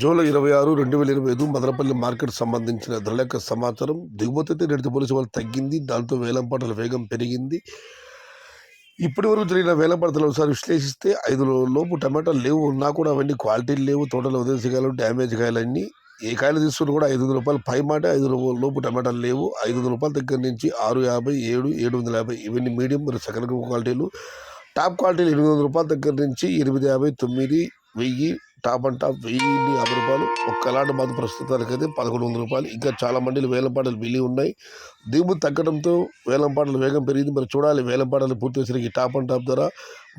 July 26, 2025 Madanapalle market సంబంధించిన ధరల యొక్క సమాచారం. దిగుమతి అయితే రేటు పోలీసు వాళ్ళు తగ్గింది. దాంతో వేలంపాటల వేగం పెరిగింది. ఇప్పటి వరకు జరిగిన వేలంపాటలు ఒకసారి విశ్లేషిస్తే 5 లోపు టమాటాలు లేవు, ఉన్నా కూడా అవన్నీ క్వాలిటీలు లేవు. తోటలో ఉదయకాయలు, డ్యామేజ్ కాయలన్నీ. ఏ కాయలు తీసుకుని కూడా 500 రూపాయలు పై మాట. 5 లోపు టమాటాలు లేవు. 500 రూపాయల దగ్గర నుంచి 650, 7, 750 ఇవన్నీ మీడియం మరియు సెకండ్ గ్రూప్ క్వాలిటీలు. టాప్ క్వాలిటీలు 800 రూపాయల దగ్గర నుంచి 850, 9, 1000. టాప్ అండ్ టాప్ 1050 రూపాయలు. ఒక్కలాంటి మాత్రం ప్రస్తుతానికి అయితే 1100 రూపాయలు. ఇంకా చాలా మండీలు వేలంపాటలు మిగిలి ఉన్నాయి. దిగుమతి తగ్గడంతో వేలంపాటలు వేగం పెరిగింది. మరి చూడాలి వేలంపాటలు పూర్తి వచ్చరికి టాప్ అండ్ టాప్ ధర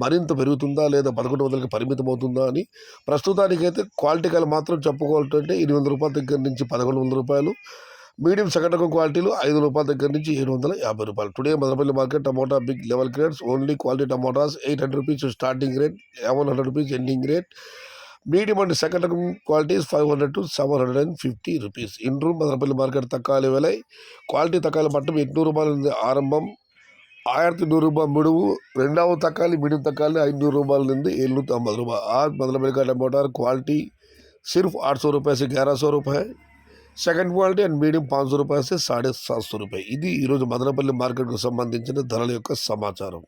మరింత పెరుగుతుందా లేదా 1100కి పరిమితం అవుతుందా అని. ప్రస్తుతానికైతే క్వాలిటీ కాయలు మాత్రం చెప్పుకోవాలంటే 800 రూపాయల దగ్గర నుంచి 1100 రూపాయలు. మీడియం సెకండ్ రకం క్వాలిటీలు 5 రూపాయల దగ్గర నుంచి 750 రూపాయలు. Today Madanapalle market tomato big level grades only quality tomatoes 800 rupees starting rate, 700 rupees ending rate. Medium and second రకం క్వాలిటీస్ 500 to 750 రూపీస్. ఇండ్రు మదనపల్లి మార్కెట్ తక్కాలి విலை. క్వాలిటీ తక్కాలి మట్టం 800 రూపాయల నుండి ఆరంభం, 1100 రూపాయలు మిడువు. రెండవ తక్కాలి మీడియం తక్కాలి 500 రూపాయల నుండి 750 రూపాయలు. आज मदनपल्ली का टमाटर क्वालिटी सिर्फ 800 रुपये से 1100 रुपये, సెకండ్ క్వాలిటీ అండ్ మీడియం 500 రూపాయలు से 750 రూపాయలు. ఇది ఈరోజు మదనపల్లి మార్కెట్కు సంబంధించిన ధరల యొక్క సమాచారం.